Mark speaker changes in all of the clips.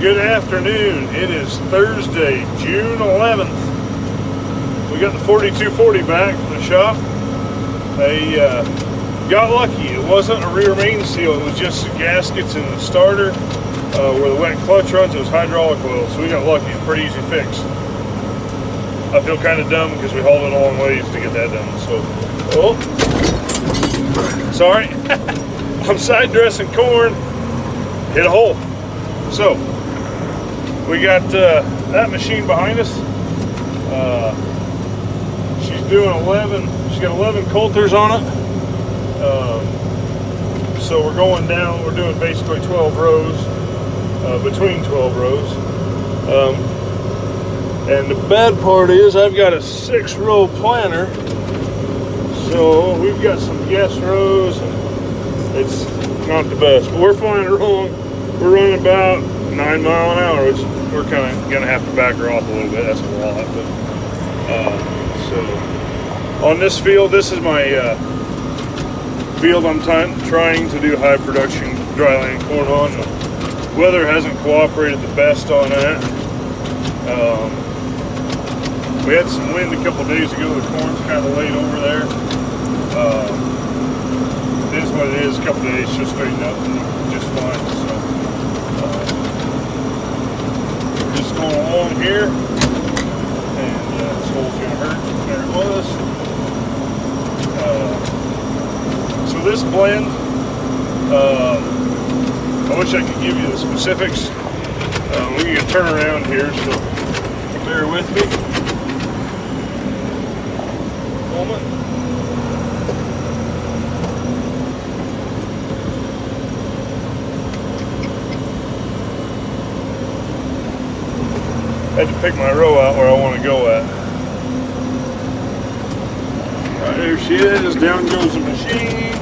Speaker 1: Good afternoon. It is Thursday, June 11th. We got the 4240 back from the shop. They got lucky. It wasn't a rear main seal. It was just the gaskets in the starter where the wet clutch runs. It was hydraulic oil, so we got lucky. It's a pretty easy fix. I feel kind of dumb because we hauled it a long ways to get that done. So, oh, sorry. I'm side dressing corn. Hit a hole. So, we got that machine behind us. She's doing 11. She's got 11 coulters on it. So we're going down. We're doing basically 12 rows, between 12 rows. And the bad part is I've got a 6-row planter. So we've got some guess rows. And it's not the best, but we're flying along. We're running about 9 miles an hour, which we're kind of gonna have to back her off a little bit. That's a lot, but so on this field, this is my field I'm trying to do high production dryland corn on. The weather hasn't cooperated the best on that. We had some wind a couple days ago. The corn's kind of laid over there. It is what it is. A couple days should straighten up and just fine. So we're just going along here, and this hole's gonna hurt. There it was. So this blend, I wish I could give you the specifics. We can turn around here, so bear with me. Moment. I had to pick my row out where I want to go at. Right, there she is. Down goes the machine.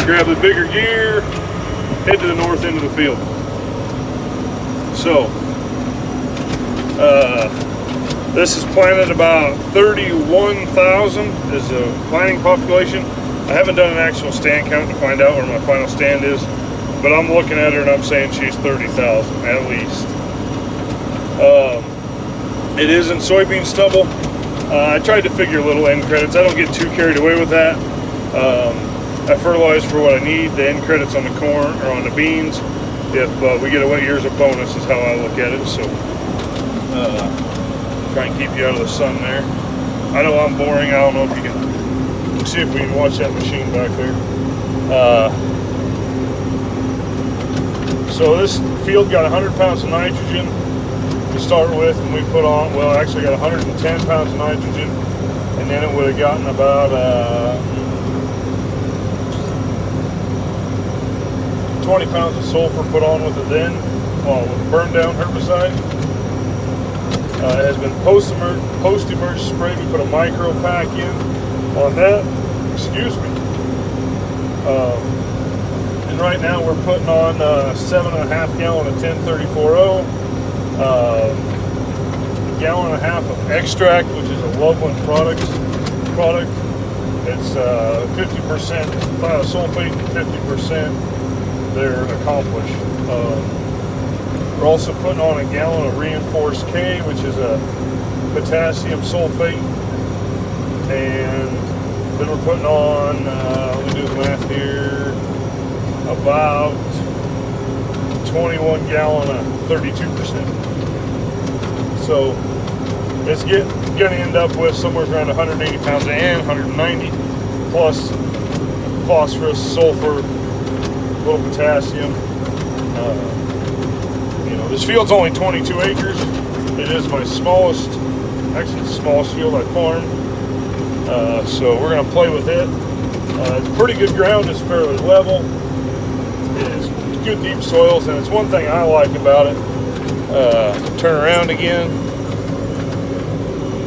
Speaker 1: Grab the bigger gear. Head to the north end of the field. So, this is planted about 31,000 is the planting population. I haven't done an actual stand count to find out where my final stand is, but I'm looking at her and I'm saying she's 30,000 at least. It is in soybean stubble. I tried to figure little end credits. I don't get too carried away with that. I fertilize for what I need. The end credits on the corn or on the beans, if we get a wet year's a bonus, is how I look at it. So try and keep you out of the sun there. I know I'm boring. I don't know if you can see if we can watch that machine back there. So this field got 100 pounds of nitrogen to start with, and we put on, well, actually got 110 pounds of nitrogen, and then it would have gotten about 20 pounds of sulfur put on with it then, with a burn down herbicide. It has been post-emerge sprayed. We put a micro pack in on that, excuse me. And right now we're putting on 7.5 gallon of 1034O, a gallon and a half of extract, which is a Loveland product. It's 50% sulfate and 50% they're accomplished. We're also putting on a gallon of reinforced K, which is a potassium sulfate, and then we're putting on, let me do the math here, about 21 gallon of 32%. So it's going to end up with somewhere around 180 pounds of N, 190 plus phosphorus, sulfur, a little potassium. This field's only 22 acres. It is my smallest, actually the smallest field I farm. So we're going to play with it. It's pretty good ground. It's fairly level. It is good deep soils, and it's one thing I like about it. Turn around again.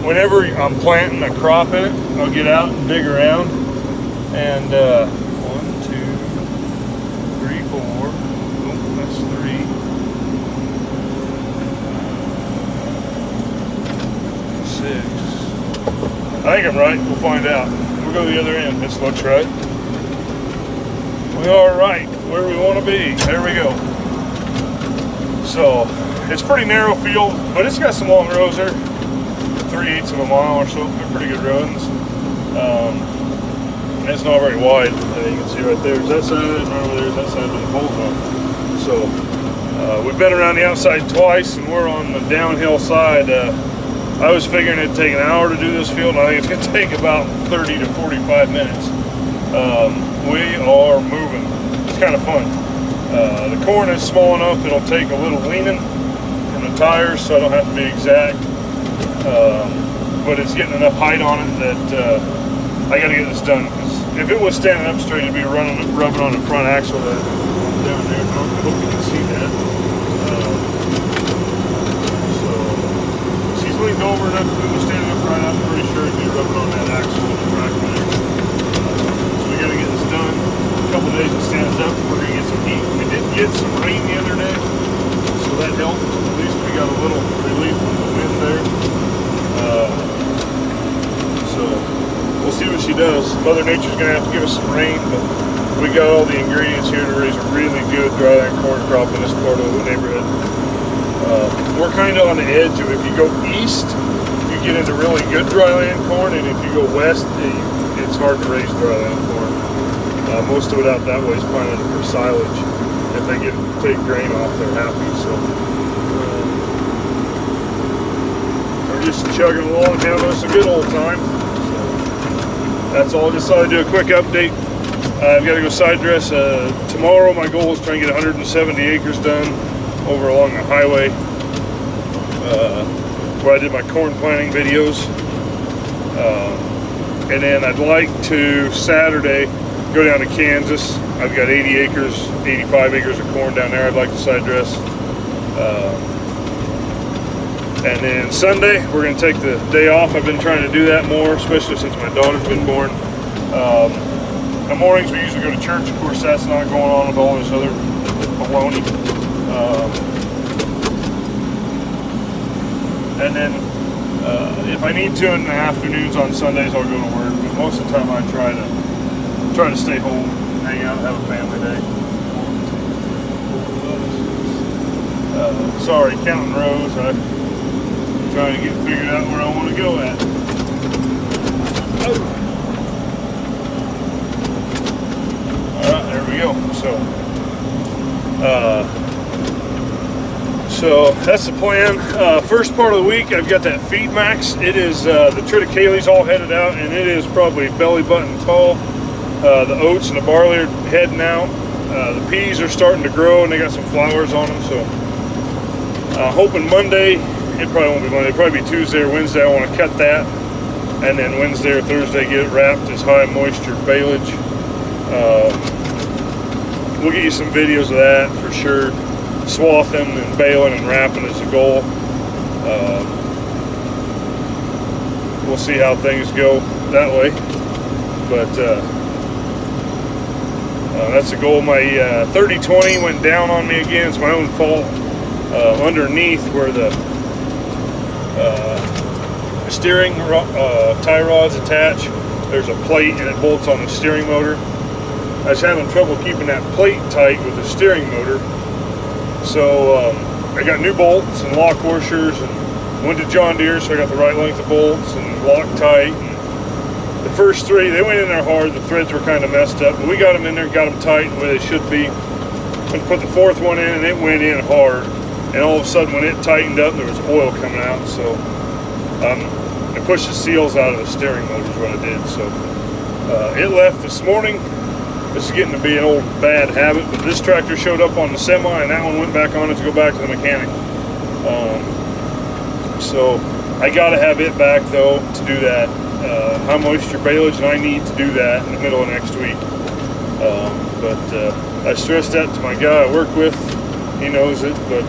Speaker 1: Whenever I'm planting a crop in it, I'll get out and dig around. And 1, 2, 3, 4. Oh, that's 3. 6. I think I'm right. We'll find out. We'll go to the other end. This looks right. We are right where we want to be. There we go. So it's a pretty narrow field, but it's got some long rows there, 3/8 of a mile or so. They're pretty good runs. And it's not very wide. You can see right there's that side, and right over there's that side with the poles on. So we've been around the outside twice, and we're on the downhill side. I was figuring it'd take an hour to do this field, and I think it's going to take about 30 to 45 minutes. We are moving. It's kind of fun. The corn is small enough it'll take a little leaning from the tires, so I don't have to be exact. But it's getting enough height on it that I got to get this done. Because if it was standing up straight, it'd be rubbing on the front axle down there. I hope you can see that. So she's leaned over enough to be standing up right. I'm pretty sure it'd be rubbing on that axle in the track there. So we got to get this done. A couple days it stands up. We're gonna get some heat. We did get some rain the other day, so that helped. At least we got a little relief from the wind there. So we'll see what she does. Mother Nature's gonna have to give us some rain, but we got all the ingredients here to raise a really good dryland corn crop in this part of the neighborhood. We're kind of on the edge of, if you go east, you get into really good dryland corn, and if you go west, it's hard to raise dryland corn. Most of it out that way is planted for silage. If they take grain off, they're happy. So we're just chugging along, having us a good old time. So that's all. I just thought I'd do a quick update. I've got to go side dress tomorrow. My goal is to try and get 170 acres done over along the highway where I did my corn planting videos. And then I'd like to Saturday go down to Kansas. I've got 80 acres, 85 acres of corn down there I'd like to side dress. And then Sunday, we're going to take the day off. I've been trying to do that more, especially since my daughter's been born. In the mornings, we usually go to church. Of course, that's not going on with all this other baloney. And then if I need to in the afternoons on Sundays, I'll go to work. But most of the time, I try to stay home, hang out, have a family day. Sorry, counting rows. I'm trying to get figured out where I want to go at. Alright, there we go. So that's the plan. First part of the week, I've got that feed max. It is the triticale's all headed out, and it is probably belly button tall. The oats and the barley are heading out. The peas are starting to grow, and they got some flowers on them. So hoping Monday, it probably won't be Monday, it'll probably be Tuesday or Wednesday. I want to cut that, and then Wednesday or Thursday get it wrapped as high moisture baleage. We'll get you some videos of that for sure. Swathing and baling and wrapping is the goal. We'll see how things go that way, but that's the goal. My 30-20 went down on me again. It's my own fault. Underneath where the steering tie rods attach, there's a plate and it bolts on the steering motor. I was having trouble keeping that plate tight with the steering motor, so I got new bolts and lock washers and went to John Deere, so I got the right length of bolts and Loctite. And the first three, they went in there hard. The threads were kind of messed up, but we got them in there, got them tight the way they should be. Went to put the fourth one in, and it went in hard. And all of a sudden, when it tightened up, there was oil coming out. So I pushed the seals out of the steering motor is what I did. So it left this morning. This is getting to be an old bad habit, but this tractor showed up on the semi, and that one went back on it to go back to the mechanic. So I got to have it back though to do that high moisture baleage, and I need to do that in the middle of next week. But I stressed that to my guy I work with. He knows it, but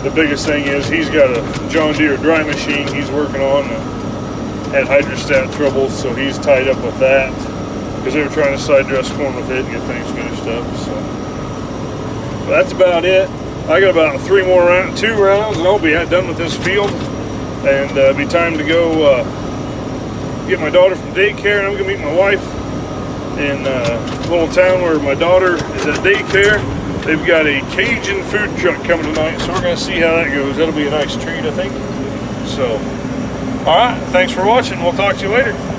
Speaker 1: the biggest thing is he's got a John Deere dry machine he's working on. Had hydrostat troubles, so he's tied up with that because they were trying to side dress corn with it and get things finished up. So but that's about it. I got about two rounds, and I'll be done with this field, and it'll be time to go get my daughter from daycare, and I'm gonna meet my wife in a little town where my daughter is at daycare. They've got a Cajun food truck coming tonight, so we're going to see how that goes. That'll be a nice treat, I think. So, all right, thanks for watching. We'll talk to you later.